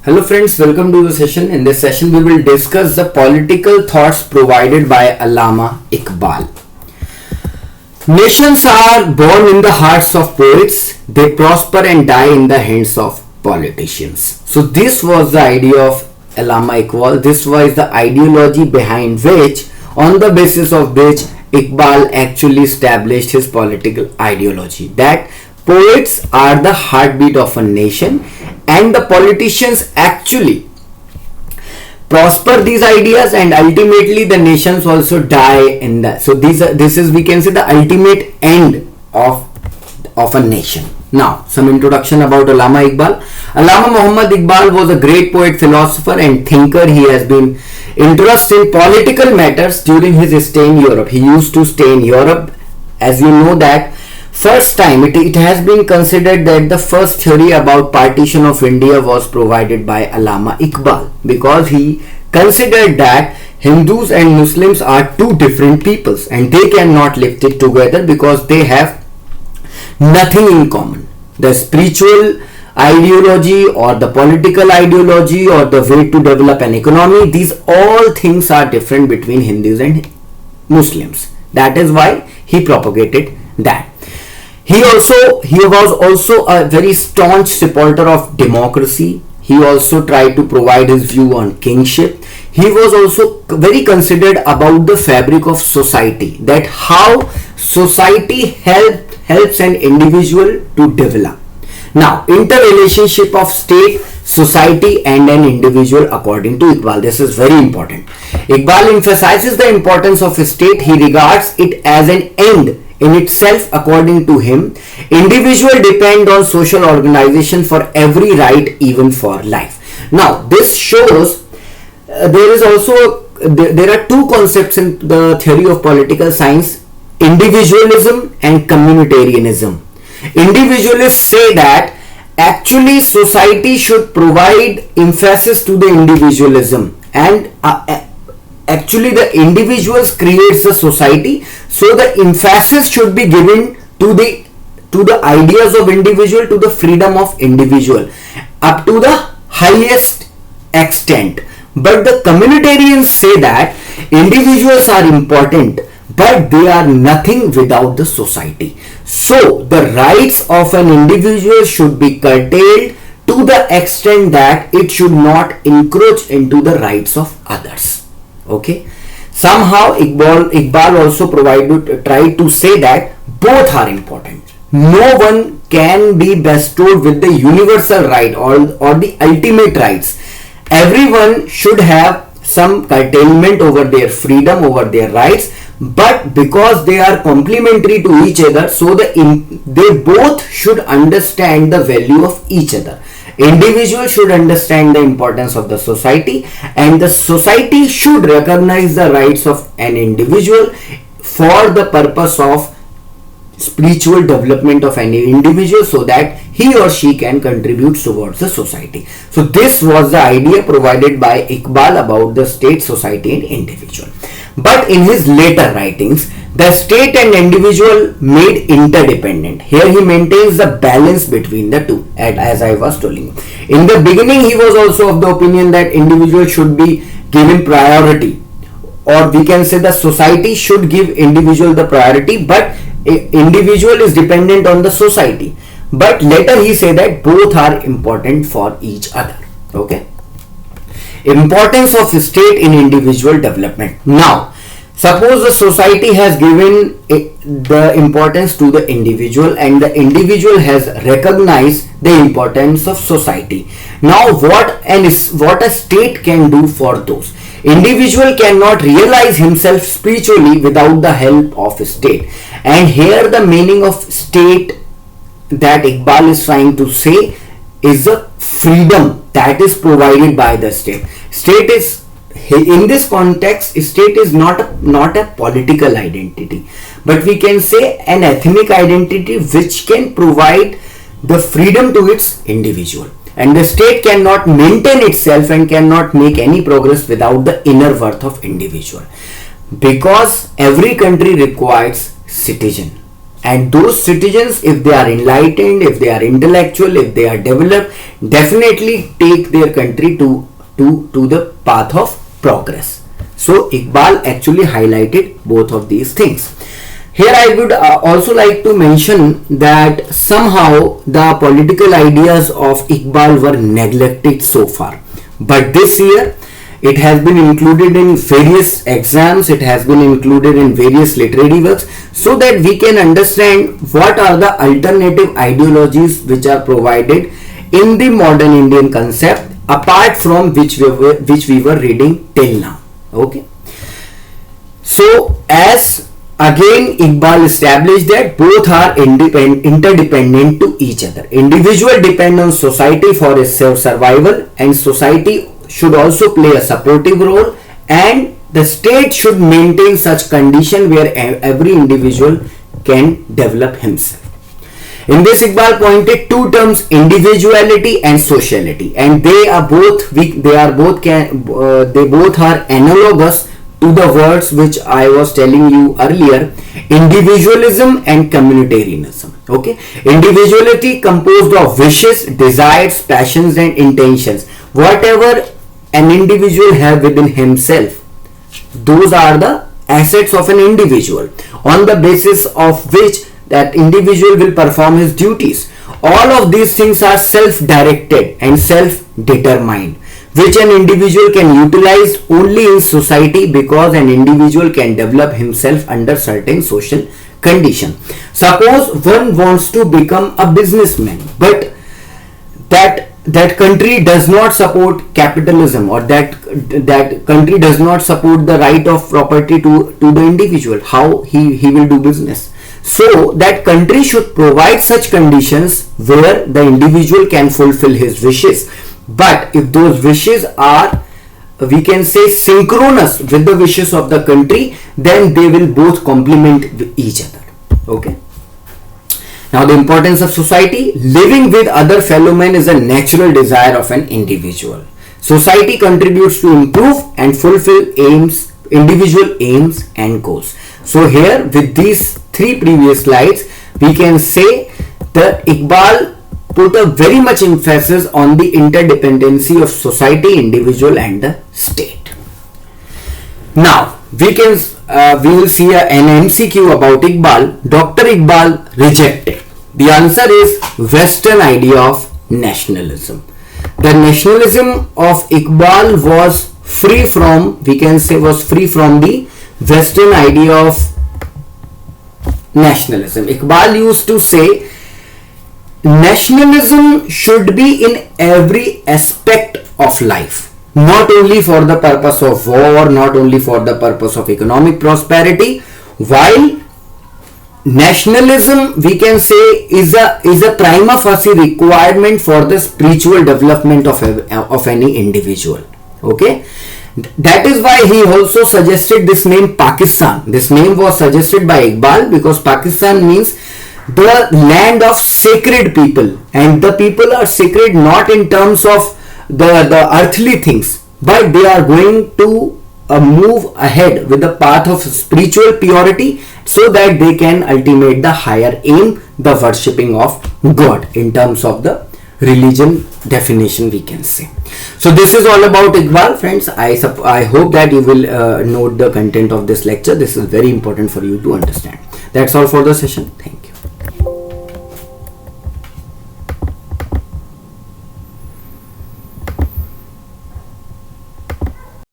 Hello friends, welcome to the session. In this session we will discuss the political thoughts provided by Allama Iqbal. Nations are born in the hearts of poets, they prosper and die in the hands of politicians. So this was the idea of Allama Iqbal. This was the ideology behind which, on the basis of which Iqbal actually established his political ideology, that poets are the heartbeat of a nation and the politicians actually prosper these ideas and ultimately the nations also die in that. So this is, we can say, the ultimate end of a nation. Now some introduction about Allama Iqbal. Allama Muhammad Iqbal was a great poet, philosopher and thinker. He has been interested in political matters during his stay in Europe. He used to stay in Europe. As you know that first time it has been considered that the first theory about partition of India was provided by Allama Iqbal, because he considered that Hindus and Muslims are two different peoples and they cannot live it together because they have nothing in common. The spiritual ideology or the political ideology or the way to develop an economy, these all things are different between Hindus and Muslims. That is why he propagated that. He was also a very staunch supporter of democracy. He also tried to provide his view on kingship. He was also very considered about the fabric of society, that how society helps an individual to develop. Now, interrelationship of state, society and an individual according to Iqbal. This is very important. Iqbal emphasizes the importance of a state. He regards it as an end in itself. According to him, individual depend on social organization for every right, even for life. Now this shows there are two concepts in the theory of political science: individualism and communitarianism. Individualists say that actually society should provide emphasis to the individualism, and actually the individuals creates the society, so the emphasis should be given to the ideas of individual, to the freedom of individual up to the highest extent. But the communitarians say that individuals are important but they are nothing without the society. So the rights of an individual should be curtailed to the extent that it should not encroach into the rights of others. Okay, somehow Iqbal also tried to say that both are important. No one can be bestowed with the universal right or the ultimate rights. Everyone should have some curtailment over their freedom, over their rights, but because they are complementary to each other, so they both should understand the value of each other. Individual should understand the importance of the society, and the society should recognize the rights of an individual for the purpose of spiritual development of any individual, so that he or she can contribute towards the society. So this was the idea provided by Iqbal about the state, society and individual. But in his later writings, the state and individual made interdependent. Here he maintains the balance between the two, as I was telling you. In the beginning, he was also of the opinion that individual should be given priority, or we can say the society should give individual the priority, but individual is dependent on the society. But later he said that both are important for each other. Okay. Importance of state in individual development. Now, suppose the society has given the importance to the individual and the individual has recognized the importance of society. Now what a state can do for those? Individual cannot realize himself spiritually without the help of a state. And here the meaning of state that Iqbal is trying to say is the freedom that is provided by the state. State is, in this context, state is not a political identity, but we can say an ethnic identity which can provide the freedom to its individual. And the state cannot maintain itself and cannot make any progress without the inner worth of individual, because every country requires citizen. And those citizens, if they are enlightened, if they are intellectual, if they are developed, definitely take their country to the path of progress. So Iqbal actually highlighted both of these things. Here I would also like to mention that somehow the political ideas of Iqbal were neglected so far. But this year it has been included in various exams, it has been included in various literary works, so that we can understand what are the alternative ideologies which are provided in the modern Indian concept apart from which we were reading till now. Okay. So as again Iqbal established that both are interdependent to each other. Individual depend on society for his survival, and society should also play a supportive role, and the state should maintain such condition where every individual can develop himself. In this, Iqbal pointed two terms, individuality and sociality, and they both are analogous to the words which I was telling you earlier, individualism and communitarianism. Okay, individuality composed of wishes, desires, passions and intentions. Whatever an individual have within himself, those are the assets of an individual, on the basis of which that individual will perform his duties. All of these things are self-directed and self-determined, which an individual can utilize only in society, because an individual can develop himself under certain social condition. Suppose one wants to become a businessman, but that country does not support capitalism, or that country does not support the right of property to the individual. How he will do business? So that country should provide such conditions where the individual can fulfill his wishes. But if those wishes are, we can say, synchronous with the wishes of the country, then they will both complement each other. Okay. Now the importance of society. Living with other fellow men is a natural desire of an individual. Society contributes to improve and fulfill individual aims and goals. So here with these three previous slides, we can say that Iqbal put a very much emphasis on the interdependency of society, individual and the state. Now we will see an MCQ about Iqbal. Dr. Iqbal rejected. The answer is Western idea of nationalism. The nationalism of Iqbal was free from the Western idea of nationalism. Iqbal used to say nationalism should be in every aspect of life, not only for the purpose of war, not only for the purpose of economic prosperity, while nationalism, we can say, is a prima facie requirement for the spiritual development of any individual. Okay, that is why he also suggested this name Pakistan. This name was suggested by Iqbal because Pakistan means the land of sacred people, and the people are sacred not in terms of the earthly things, but they are going to move ahead with the path of spiritual purity, so that they can ultimate the higher aim, the worshipping of God, in terms of the religion definition, we can say. So this is all about Iqbal, friends. I hope that you will note the content of this lecture. This is very important for you to understand. That's all for the session. Thank you.